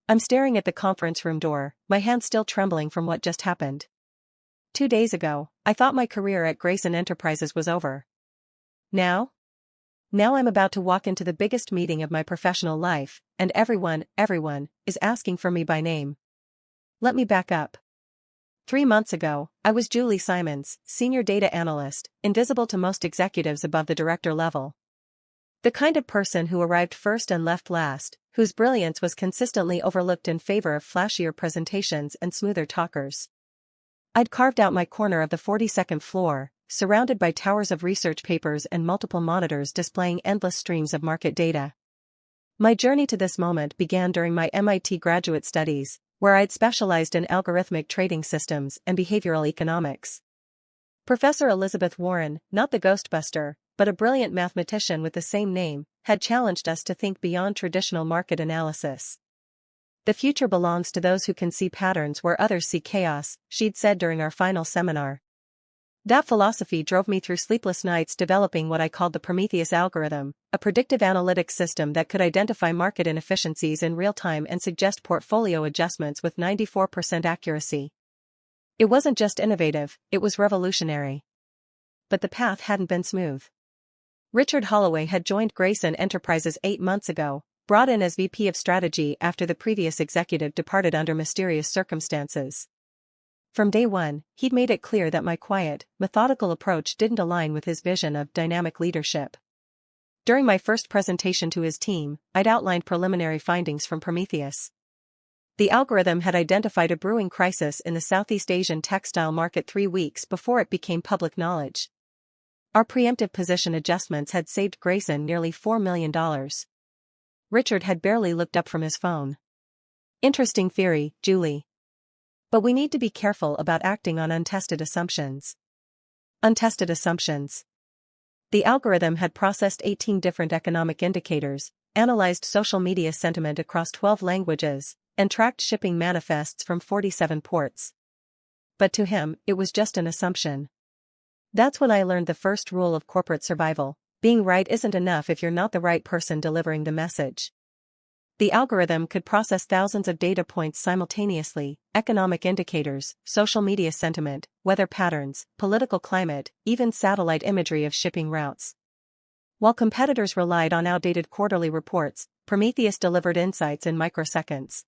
I'm staring at the conference room door, my hands still trembling from what just happened. 2 days ago, I thought my career at Grayson Enterprises was over. Now I'm about to walk into the biggest meeting of my professional life, and everyone, is asking for me by name. Let me back up. 3 months ago, I was Julie Simons, senior data analyst, invisible to most executives above the director level. The kind of person who arrived first and left last, whose brilliance was consistently overlooked in favor of flashier presentations and smoother talkers. I'd carved out my corner of the 42nd floor, surrounded by towers of research papers and multiple monitors displaying endless streams of market data. My journey to this moment began during my MIT graduate studies, where I'd specialized in algorithmic trading systems and behavioral economics. Professor Elizabeth Warren, not the Ghostbuster, but a brilliant mathematician with the same name, had challenged us to think beyond traditional market analysis. The future belongs to those who can see patterns where others see chaos, she'd said during our final seminar. That philosophy drove me through sleepless nights developing what I called the Prometheus Algorithm, a predictive analytics system that could identify market inefficiencies in real time and suggest portfolio adjustments with 94% accuracy. It wasn't just innovative, it was revolutionary. But the path hadn't been smooth. Richard Holloway had joined Grayson Enterprises 8 months ago, brought in as VP of Strategy after the previous executive departed under mysterious circumstances. From day one, he'd made it clear that my quiet, methodical approach didn't align with his vision of dynamic leadership. During my first presentation to his team, I'd outlined preliminary findings from Prometheus. The algorithm had identified a brewing crisis in the Southeast Asian textile market 3 weeks before it became public knowledge. Our preemptive position adjustments had saved Grayson nearly $4 million. Richard had barely looked up from his phone. Interesting theory, Julie. But we need to be careful about acting on untested assumptions. Untested assumptions. The algorithm had processed 18 different economic indicators, analyzed social media sentiment across 12 languages, and tracked shipping manifests from 47 ports. But to him, it was just an assumption. That's when I learned the first rule of corporate survival: being right isn't enough if you're not the right person delivering the message. The algorithm could process thousands of data points simultaneously: economic indicators, social media sentiment, weather patterns, political climate, even satellite imagery of shipping routes. While competitors relied on outdated quarterly reports, Prometheus delivered insights in microseconds.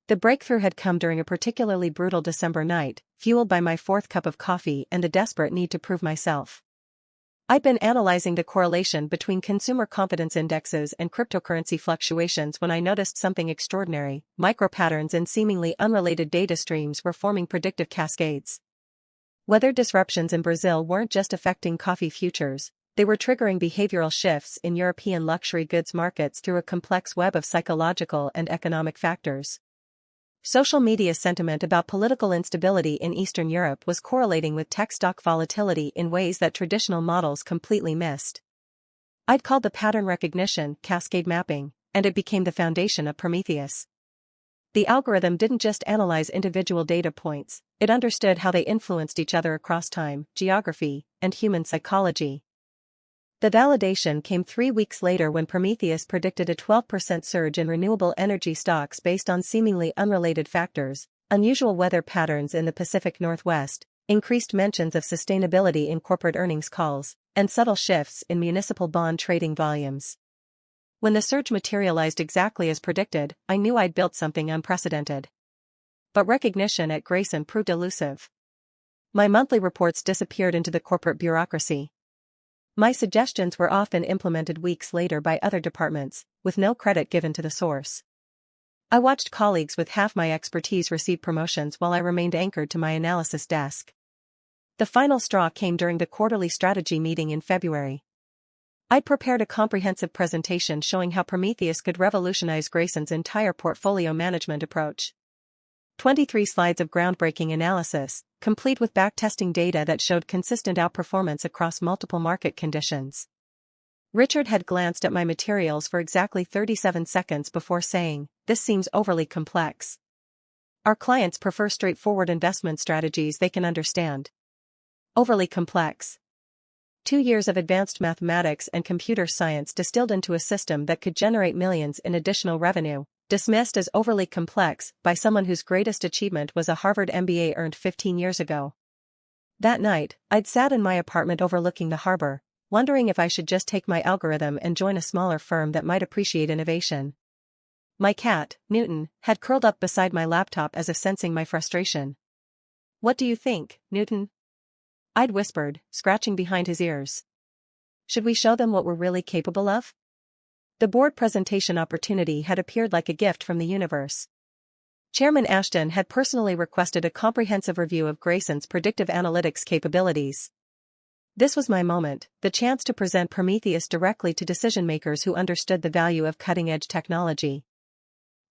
The breakthrough had come during a particularly brutal December night, fueled by my 4th cup of coffee and the desperate need to prove myself. I'd been analyzing the correlation between consumer confidence indexes and cryptocurrency fluctuations when I noticed something extraordinary: micropatterns in seemingly unrelated data streams were forming predictive cascades. Weather disruptions in Brazil weren't just affecting coffee futures, they were triggering behavioral shifts in European luxury goods markets through a complex web of psychological and economic factors. Social media sentiment about political instability in Eastern Europe was correlating with tech stock volatility in ways that traditional models completely missed. I'd called the pattern recognition cascade mapping, and it became the foundation of Prometheus. The algorithm didn't just analyze individual data points, it understood how they influenced each other across time, geography, and human psychology. The validation came 3 weeks later when Prometheus predicted a 12% surge in renewable energy stocks based on seemingly unrelated factors: unusual weather patterns in the Pacific Northwest, increased mentions of sustainability in corporate earnings calls, and subtle shifts in municipal bond trading volumes. When the surge materialized exactly as predicted, I knew I'd built something unprecedented. But recognition at Grayson proved elusive. My monthly reports disappeared into the corporate bureaucracy. My suggestions were often implemented weeks later by other departments, with no credit given to the source. I watched colleagues with half my expertise receive promotions while I remained anchored to my analysis desk. The final straw came during the quarterly strategy meeting in February. I'd prepared a comprehensive presentation showing how Prometheus could revolutionize Grayson's entire portfolio management approach. 23 slides of groundbreaking analysis, complete with backtesting data that showed consistent outperformance across multiple market conditions. Richard had glanced at my materials for exactly 37 seconds before saying, "This seems overly complex. Our clients prefer straightforward investment strategies they can understand." Overly complex. 2 years of advanced mathematics and computer science distilled into a system that could generate millions in additional revenue, dismissed as overly complex by someone whose greatest achievement was a Harvard MBA earned 15 years ago. That night, I'd sat in my apartment overlooking the harbor, wondering if I should just take my algorithm and join a smaller firm that might appreciate innovation. My cat, Newton, had curled up beside my laptop as if sensing my frustration. "What do you think, Newton?" I'd whispered, scratching behind his ears. "Should we show them what we're really capable of?" The board presentation opportunity had appeared like a gift from the universe. Chairman Ashton had personally requested a comprehensive review of Grayson's predictive analytics capabilities. This was my moment, the chance to present Prometheus directly to decision-makers who understood the value of cutting-edge technology.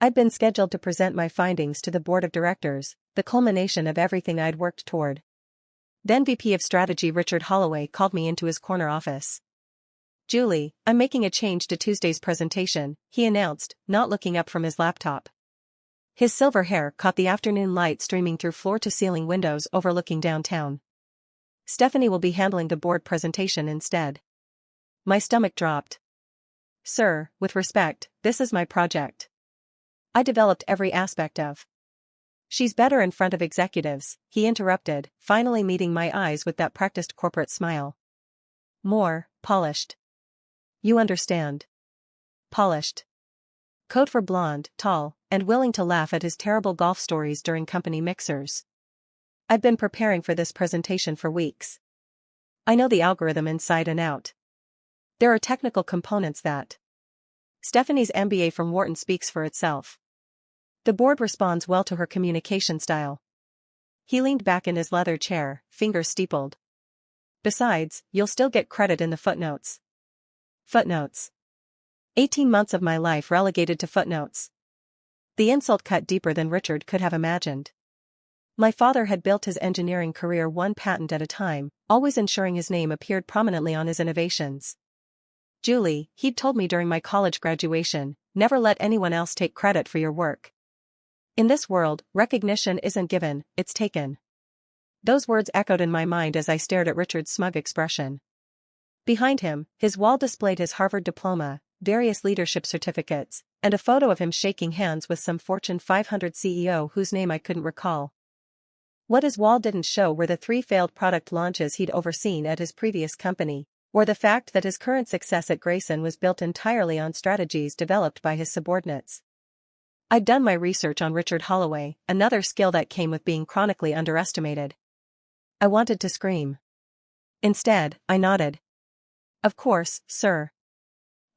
I'd been scheduled to present my findings to the board of directors, the culmination of everything I'd worked toward. Then VP of Strategy Richard Holloway called me into his corner office. "Julie, I'm making a change to Tuesday's presentation," he announced, not looking up from his laptop. His silver hair caught the afternoon light streaming through floor-to-ceiling windows overlooking downtown. "Stephanie will be handling the board presentation instead." My stomach dropped. "Sir, with respect, this is my project. I developed every aspect of." "She's better in front of executives," he interrupted, finally meeting my eyes with that practiced corporate smile. "More polished. You understand. Polished. Code for blonde, tall, and willing to laugh at his terrible golf stories during company mixers. I've been preparing for this presentation for weeks. I know the algorithm inside and out. There are technical components that. Stephanie's MBA from Wharton speaks for itself. The board responds well to her communication style." He leaned back in his leather chair, fingers steepled. "Besides, you'll still get credit in the footnotes." Footnotes. 18 months of my life relegated to footnotes. The insult cut deeper than Richard could have imagined. My father had built his engineering career one patent at a time, always ensuring his name appeared prominently on his innovations. "Julie," he'd told me during my college graduation, "never let anyone else take credit for your work. In this world, recognition isn't given, it's taken." Those words echoed in my mind as I stared at Richard's smug expression. Behind him, his wall displayed his Harvard diploma, various leadership certificates, and a photo of him shaking hands with some Fortune 500 CEO whose name I couldn't recall. What his wall didn't show were the 3 failed product launches he'd overseen at his previous company, or the fact that his current success at Grayson was built entirely on strategies developed by his subordinates. I'd done my research on Richard Holloway, another skill that came with being chronically underestimated. I wanted to scream. Instead, I nodded. "Of course, sir.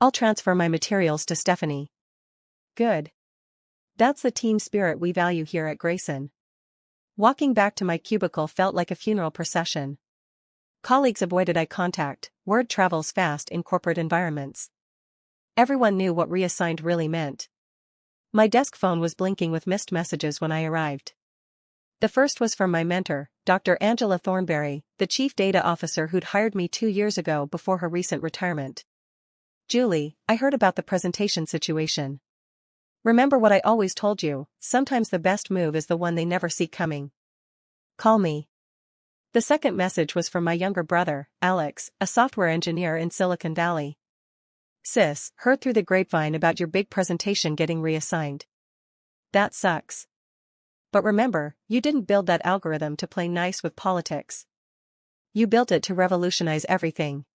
I'll transfer my materials to Stephanie." "Good. That's the team spirit we value here at Grayson." Walking back to my cubicle felt like a funeral procession. Colleagues avoided eye contact, word travels fast in corporate environments. Everyone knew what reassigned really meant. My desk phone was blinking with missed messages when I arrived. The first was from my mentor, Dr. Angela Thornberry, the chief data officer who'd hired me 2 years ago before her recent retirement. "Julie, I heard about the presentation situation. Remember what I always told you, sometimes the best move is the one they never see coming. Call me." The second message was from my younger brother, Alex, a software engineer in Silicon Valley. "Sis, heard through the grapevine about your big presentation getting reassigned. That sucks. But remember, you didn't build that algorithm to play nice with politics. You built it to revolutionize everything.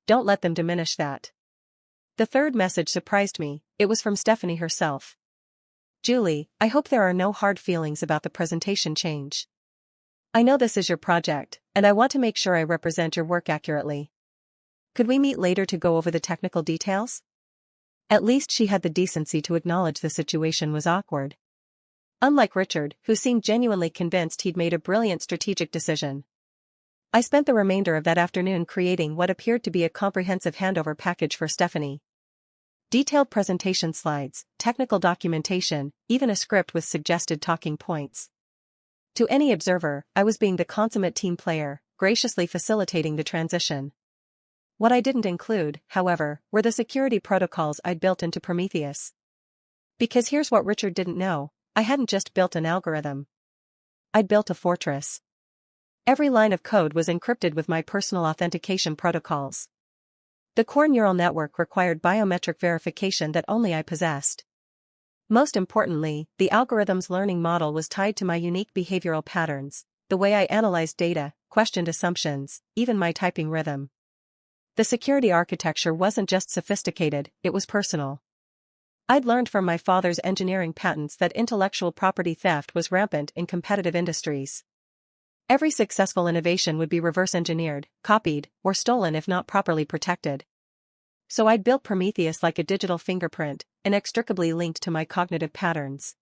Don't let them diminish that." The third message surprised me, it was from Stephanie herself. "Julie, I hope there are no hard feelings about the presentation change. I know this is your project, and I want to make sure I represent your work accurately. Could we meet later to go over the technical details?" At least she had the decency to acknowledge the situation was awkward. Unlike Richard, who seemed genuinely convinced he'd made a brilliant strategic decision. I spent the remainder of that afternoon creating what appeared to be a comprehensive handover package for Stephanie. Detailed presentation slides, technical documentation, even a script with suggested talking points. To any observer, I was being the consummate team player, graciously facilitating the transition. What I didn't include, however, were the security protocols I'd built into Prometheus. Because here's what Richard didn't know, I hadn't just built an algorithm. I'd built a fortress. Every line of code was encrypted with my personal authentication protocols. The core neural network required biometric verification that only I possessed. Most importantly, the algorithm's learning model was tied to my unique behavioral patterns, the way I analyzed data, questioned assumptions, even my typing rhythm. The security architecture wasn't just sophisticated, it was personal. I'd learned from my father's engineering patents that intellectual property theft was rampant in competitive industries. Every successful innovation would be reverse-engineered, copied, or stolen if not properly protected. So I'd built Prometheus like a digital fingerprint, inextricably linked to my cognitive patterns.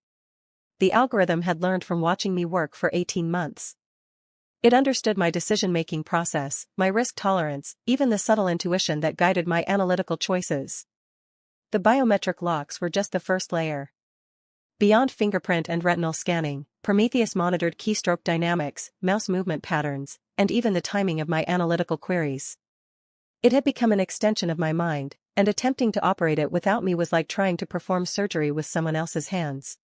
The algorithm had learned from watching me work for 18 months. It understood my decision-making process, my risk tolerance, even the subtle intuition that guided my analytical choices. The biometric locks were just the first layer. Beyond fingerprint and retinal scanning, Prometheus monitored keystroke dynamics, mouse movement patterns, and even the timing of my analytical queries. It had become an extension of my mind, and attempting to operate it without me was like trying to perform surgery with someone else's hands.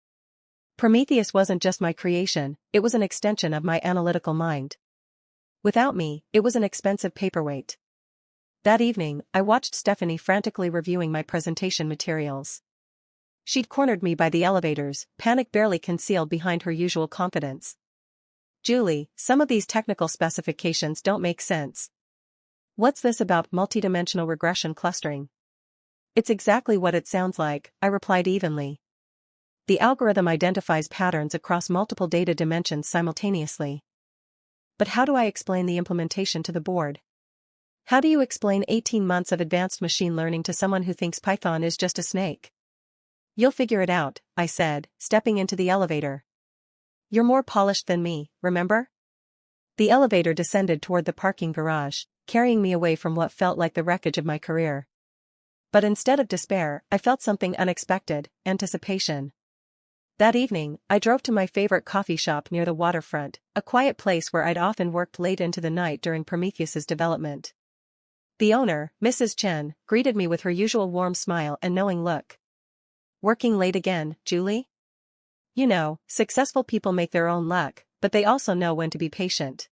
Prometheus wasn't just my creation, it was an extension of my analytical mind. Without me, it was an expensive paperweight. That evening, I watched Stephanie frantically reviewing my presentation materials. She'd cornered me by the elevators, panic barely concealed behind her usual confidence. "Julie, some of these technical specifications don't make sense. What's this about multidimensional regression clustering?" "It's exactly what it sounds like," I replied evenly. The algorithm identifies patterns across multiple data dimensions simultaneously. But how do I explain the implementation to the board? How do you explain 18 months of advanced machine learning to someone who thinks Python is just a snake? "You'll figure it out," I said, stepping into the elevator. "You're more polished than me, remember?" The elevator descended toward the parking garage, carrying me away from what felt like the wreckage of my career. But instead of despair, I felt something unexpected: anticipation. That evening, I drove to my favorite coffee shop near the waterfront, a quiet place where I'd often worked late into the night during Prometheus's development. The owner, Mrs. Chen, greeted me with her usual warm smile and knowing look. "Working late again, Julie? You know, successful people make their own luck, but they also know when to be patient."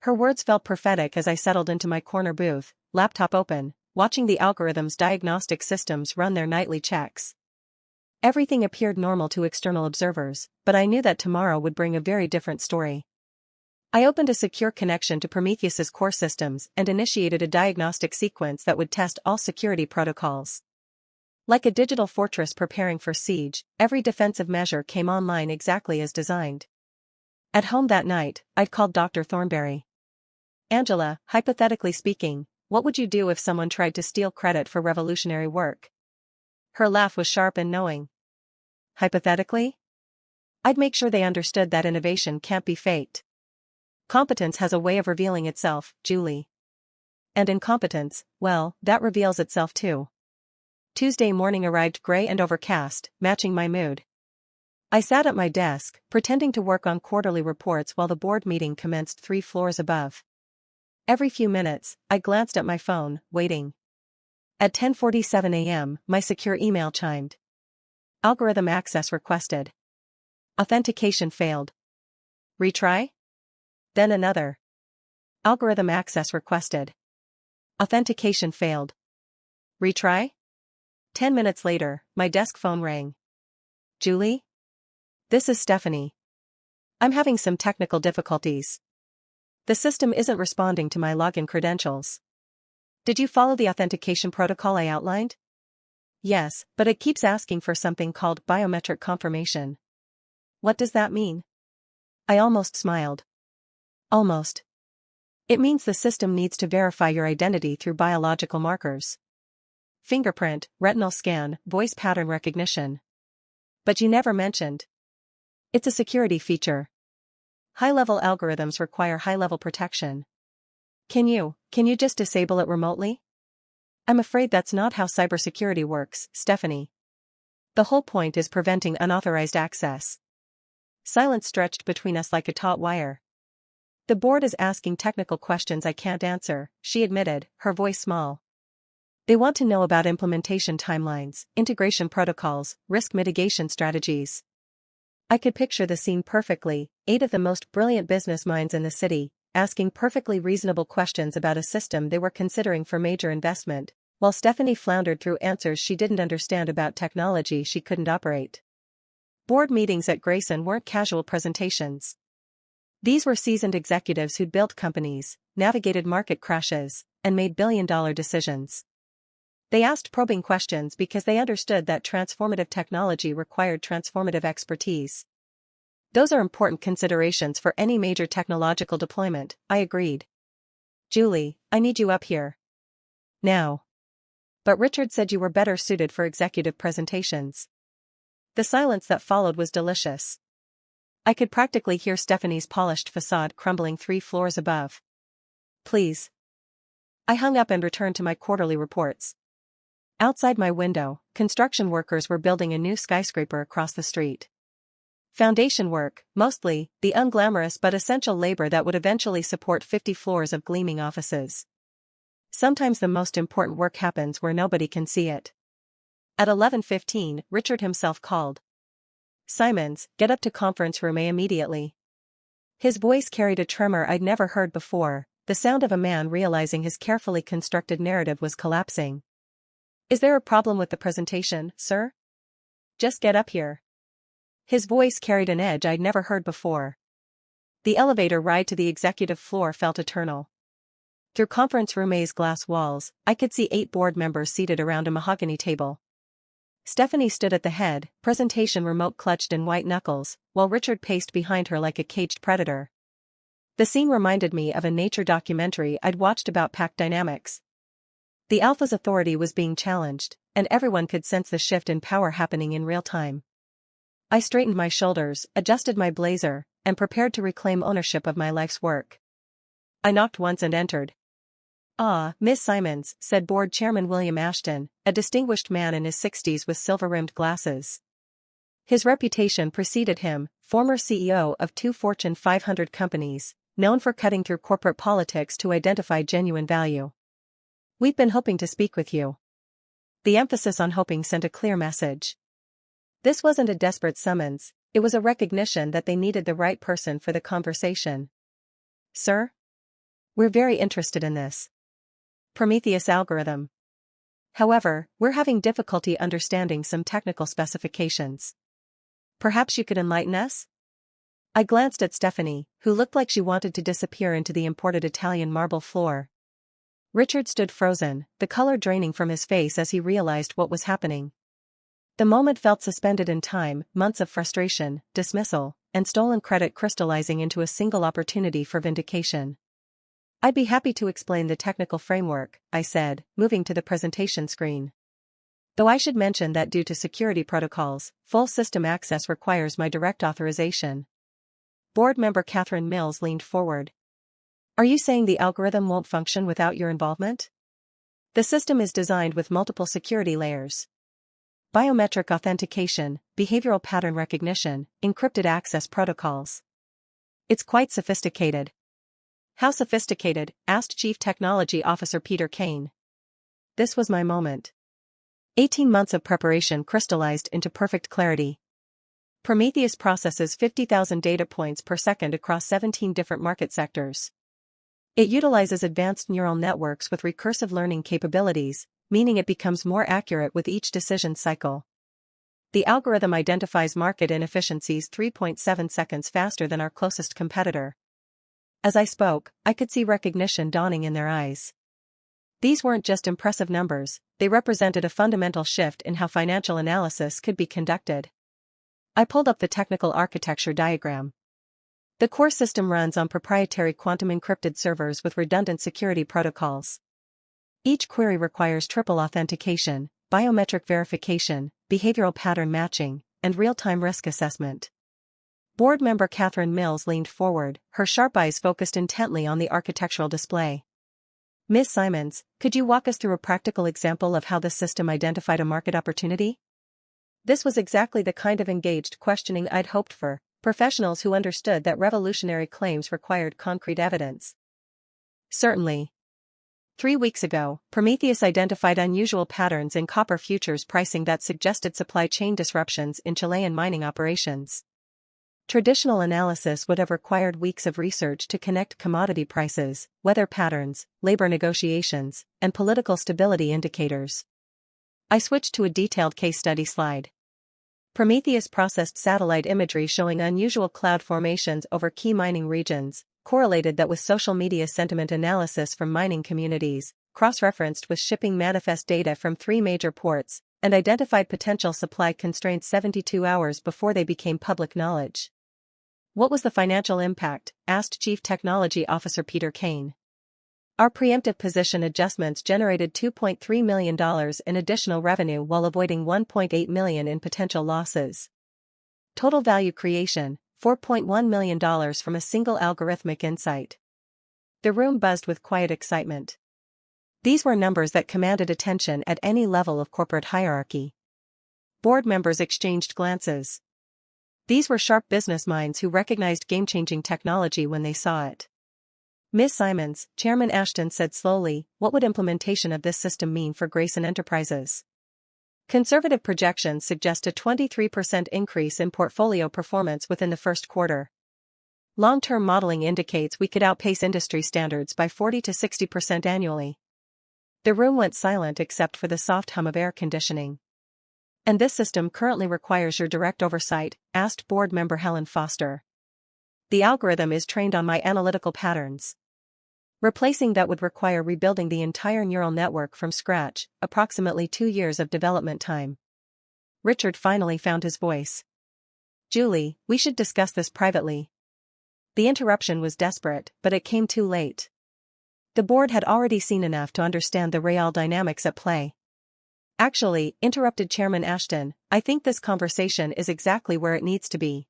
Her words felt prophetic as I settled into my corner booth, laptop open, watching the algorithm's diagnostic systems run their nightly checks. Everything appeared normal to external observers, but I knew that tomorrow would bring a very different story. I opened a secure connection to Prometheus's core systems and initiated a diagnostic sequence that would test all security protocols. Like a digital fortress preparing for siege, every defensive measure came online exactly as designed. At home that night, I'd called Dr. Thornberry. "Angela, hypothetically speaking, what would you do if someone tried to steal credit for revolutionary work?" Her laugh was sharp and knowing. "Hypothetically? I'd make sure they understood that innovation can't be faked. Competence has a way of revealing itself, Julie. And incompetence, well, that reveals itself too." Tuesday morning arrived gray and overcast, matching my mood. I sat at my desk, pretending to work on quarterly reports while the board meeting commenced 3 floors above. Every few minutes, I glanced at my phone, waiting. At 10:47 a.m., my secure email chimed. "Algorithm access requested. Authentication failed. Retry?" Then another. "Algorithm access requested. Authentication failed. Retry?" 10 minutes later, my desk phone rang. "Julie? This is Stephanie. I'm having some technical difficulties. The system isn't responding to my login credentials. Did you follow the authentication protocol I outlined?" "Yes, but it keeps asking for something called biometric confirmation." "What does that mean?" I almost smiled. Almost. It means the system needs to verify your identity through biological markers. Fingerprint, retinal scan, voice pattern recognition. But you never mentioned. It's a security feature. High-level algorithms require high-level protection. Can you just disable it remotely?" "I'm afraid that's not how cybersecurity works, Stephanie. The whole point is preventing unauthorized access." Silence stretched between us like a taut wire. "The board is asking technical questions I can't answer," she admitted, her voice small. "They want to know about implementation timelines, integration protocols, risk mitigation strategies." I could picture the scene perfectly: 8 of the most brilliant business minds in the city, asking perfectly reasonable questions about a system they were considering for major investment, while Stephanie floundered through answers she didn't understand about technology she couldn't operate. Board meetings at Grayson weren't casual presentations. These were seasoned executives who'd built companies, navigated market crashes, and made billion-dollar decisions. They asked probing questions because they understood that transformative technology required transformative expertise. Those are important considerations for any major technological deployment, I agreed. Julie, I need you up here. Now. But Richard said you were better suited for executive presentations. The silence that followed was delicious. I could practically hear Stephanie's polished facade crumbling 3 floors above. Please. I hung up and returned to my quarterly reports. Outside my window, construction workers were building a new skyscraper across the street. Foundation work, mostly, the unglamorous but essential labor that would eventually support 50 floors of gleaming offices. Sometimes the most important work happens where nobody can see it. At 11:15, Richard himself called. Simons, get up to conference room A immediately. His voice carried a tremor I'd never heard before, the sound of a man realizing his carefully constructed narrative was collapsing. Is there a problem with the presentation, sir? Just get up here. His voice carried an edge I'd never heard before. The elevator ride to the executive floor felt eternal. Through conference room A's glass walls, I could see 8 board members seated around a mahogany table. Stephanie stood at the head, presentation remote clutched in white knuckles, while Richard paced behind her like a caged predator. The scene reminded me of a nature documentary I'd watched about pack dynamics. The alpha's authority was being challenged, and everyone could sense the shift in power happening in real time. I straightened my shoulders, adjusted my blazer, and prepared to reclaim ownership of my life's work. I knocked once and entered. Ah, Miss Simons, said Board Chairman William Ashton, a distinguished man in his 60s with silver-rimmed glasses. His reputation preceded him, former CEO of 2 Fortune 500 companies, known for cutting through corporate politics to identify genuine value. We've been hoping to speak with you. The emphasis on hoping sent a clear message. This wasn't a desperate summons, it was a recognition that they needed the right person for the conversation. Sir? We're very interested in this Prometheus algorithm. However, we're having difficulty understanding some technical specifications. Perhaps you could enlighten us? I glanced at Stephanie, who looked like she wanted to disappear into the imported Italian marble floor. Richard stood frozen, the color draining from his face as he realized what was happening. The moment felt suspended in time, months of frustration, dismissal, and stolen credit crystallizing into a single opportunity for vindication. I'd be happy to explain the technical framework, I said, moving to the presentation screen. Though I should mention that due to security protocols, full system access requires my direct authorization. Board member Catherine Mills leaned forward. Are you saying the algorithm won't function without your involvement? The system is designed with multiple security layers. Biometric authentication, behavioral pattern recognition, encrypted access protocols. It's quite sophisticated. How sophisticated? Asked Chief Technology Officer Peter Kane. This was my moment. 18 months of preparation crystallized into perfect clarity. Prometheus processes 50,000 data points per second across 17 different market sectors. It utilizes advanced neural networks with recursive learning capabilities, meaning it becomes more accurate with each decision cycle. The algorithm identifies market inefficiencies 3.7 seconds faster than our closest competitor. As I spoke, I could see recognition dawning in their eyes. These weren't just impressive numbers, they represented a fundamental shift in how financial analysis could be conducted. I pulled up the technical architecture diagram. The core system runs on proprietary quantum-encrypted servers with redundant security protocols. Each query requires triple authentication, biometric verification, behavioral pattern matching, and real-time risk assessment. Board member Catherine Mills leaned forward, her sharp eyes focused intently on the architectural display. Ms. Simons, could you walk us through a practical example of how the system identified a market opportunity? This was exactly the kind of engaged questioning I'd hoped for, professionals who understood that revolutionary claims required concrete evidence. Certainly. 3 weeks ago, Prometheus identified unusual patterns in copper futures pricing that suggested supply chain disruptions in Chilean mining operations. Traditional analysis would have required weeks of research to connect commodity prices, weather patterns, labor negotiations, and political stability indicators. I switched to a detailed case study slide. Prometheus processed satellite imagery showing unusual cloud formations over key mining regions, correlated that with social media sentiment analysis from mining communities, cross-referenced with shipping manifest data from 3 major ports, and identified potential supply constraints 72 hours before they became public knowledge. What was the financial impact? Asked Chief Technology Officer Peter Kane. Our preemptive position adjustments generated $2.3 million in additional revenue while avoiding $1.8 million in potential losses. Total value creation, $4.1 million from a single algorithmic insight. The room buzzed with quiet excitement. These were numbers that commanded attention at any level of corporate hierarchy. Board members exchanged glances. These were sharp business minds who recognized game-changing technology when they saw it. Ms. Simons, Chairman Ashton said slowly, what would implementation of this system mean for Grayson Enterprises? Conservative projections suggest a 23% increase in portfolio performance within the first quarter. Long-term modeling indicates we could outpace industry standards by 40 to 60% annually. The room went silent except for the soft hum of air conditioning. And this system currently requires your direct oversight, asked board member Helen Foster. The algorithm is trained on my analytical patterns. Replacing that would require rebuilding the entire neural network from scratch, approximately 2 years of development time. Richard finally found his voice. Julie, we should discuss this privately. The interruption was desperate, but it came too late. The board had already seen enough to understand the real dynamics at play. Actually, interrupted Chairman Ashton, I think this conversation is exactly where it needs to be.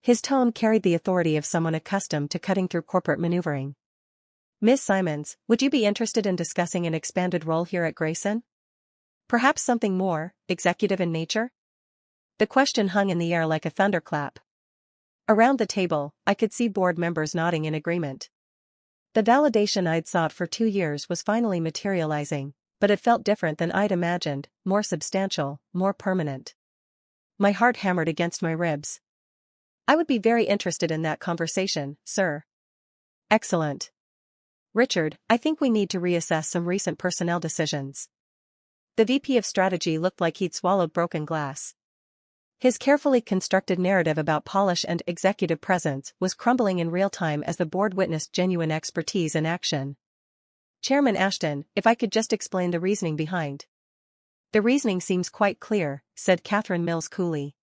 His tone carried the authority of someone accustomed to cutting through corporate maneuvering. Ms. Simons, would you be interested in discussing an expanded role here at Grayson? Perhaps something more, executive in nature? The question hung in the air like a thunderclap. Around the table, I could see board members nodding in agreement. The validation I'd sought for 2 years was finally materializing, but it felt different than I'd imagined, more substantial, more permanent. My heart hammered against my ribs. I would be very interested in that conversation, sir. Excellent. Richard, I think we need to reassess some recent personnel decisions. The VP of Strategy looked like he'd swallowed broken glass. His carefully constructed narrative about polish and executive presence was crumbling in real time as the board witnessed genuine expertise in action. Chairman Ashton, if I could just explain the reasoning behind. The reasoning seems quite clear, said Catherine Mills coolly.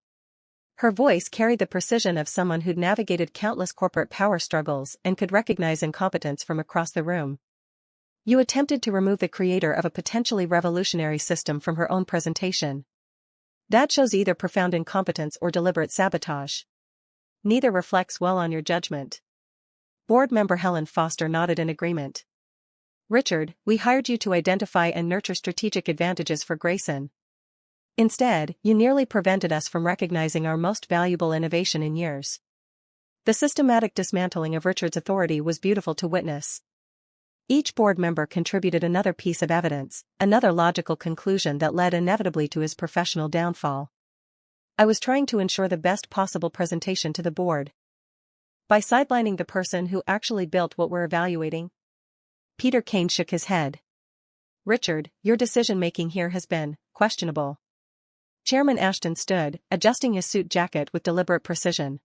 Her voice carried the precision of someone who'd navigated countless corporate power struggles and could recognize incompetence from across the room. You attempted to remove the creator of a potentially revolutionary system from her own presentation. That shows either profound incompetence or deliberate sabotage. Neither reflects well on your judgment. Board member Helen Foster nodded in agreement. Richard, we hired you to identify and nurture strategic advantages for Grayson. Instead, you nearly prevented us from recognizing our most valuable innovation in years. The systematic dismantling of Richard's authority was beautiful to witness. Each board member contributed another piece of evidence, another logical conclusion that led inevitably to his professional downfall. I was trying to ensure the best possible presentation to the board. By sidelining the person who actually built what we're evaluating. Peter Kane shook his head. Richard, your decision-making here has been questionable. Chairman Ashton stood, adjusting his suit jacket with deliberate precision.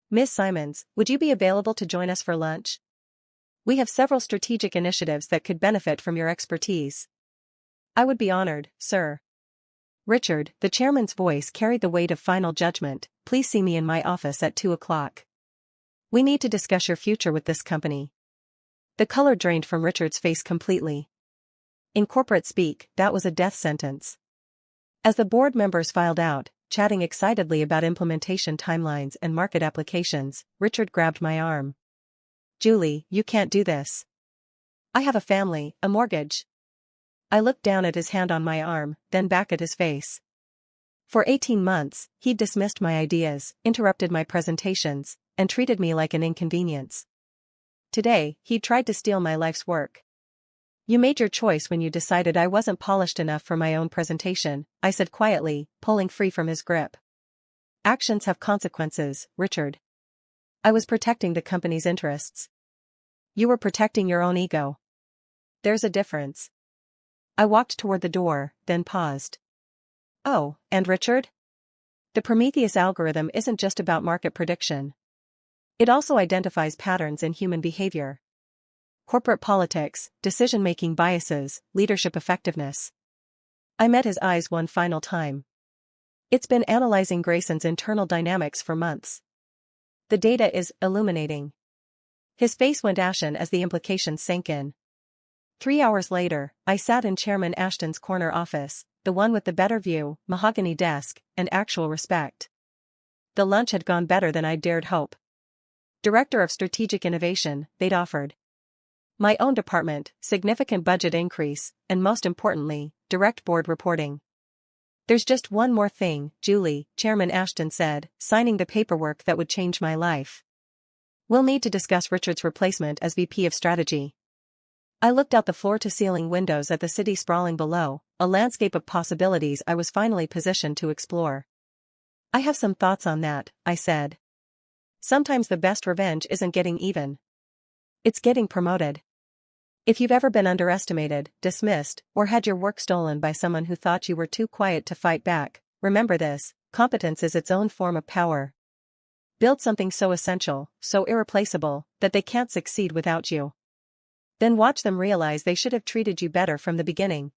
Ms. Simons, would you be available to join us for lunch? We have several strategic initiatives that could benefit from your expertise. I would be honored, sir. Richard, the chairman's voice carried the weight of final judgment, please see me in my office at 2 o'clock. We need to discuss your future with this company. The color drained from Richard's face completely. In corporate speak, that was a death sentence. As the board members filed out, chatting excitedly about implementation timelines and market applications, Richard grabbed my arm. Julie, you can't do this. I have a family, a mortgage. I looked down at his hand on my arm, then back at his face. For 18 months, he'd dismissed my ideas, interrupted my presentations, and treated me like an inconvenience. Today, he'd tried to steal my life's work. You made your choice when you decided I wasn't polished enough for my own presentation, I said quietly, pulling free from his grip. Actions have consequences, Richard. I was protecting the company's interests. You were protecting your own ego. There's a difference. I walked toward the door, then paused. Oh, and Richard? The Prometheus algorithm isn't just about market prediction. It also identifies patterns in human behavior. Corporate politics, decision-making biases, leadership effectiveness. I met his eyes one final time. It's been analyzing Grayson's internal dynamics for months. The data is illuminating. His face went ashen as the implications sank in. 3 hours later, I sat in Chairman Ashton's corner office, the one with the better view, mahogany desk, and actual respect. The lunch had gone better than I'd dared hope. Director of Strategic Innovation, they'd offered. My own department, significant budget increase, and most importantly, direct board reporting. There's just one more thing, Julie, Chairman Ashton said, signing the paperwork that would change my life. We'll need to discuss Richard's replacement as VP of Strategy. I looked out the floor-to-ceiling windows at the city sprawling below, a landscape of possibilities I was finally positioned to explore. I have some thoughts on that, I said. Sometimes the best revenge isn't getting even. It's getting promoted. If you've ever been underestimated, dismissed, or had your work stolen by someone who thought you were too quiet to fight back, remember this: competence is its own form of power. Build something so essential, so irreplaceable, that they can't succeed without you. Then watch them realize they should have treated you better from the beginning.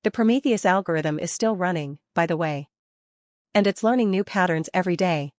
The Prometheus algorithm is still running, by the way. And it's learning new patterns every day.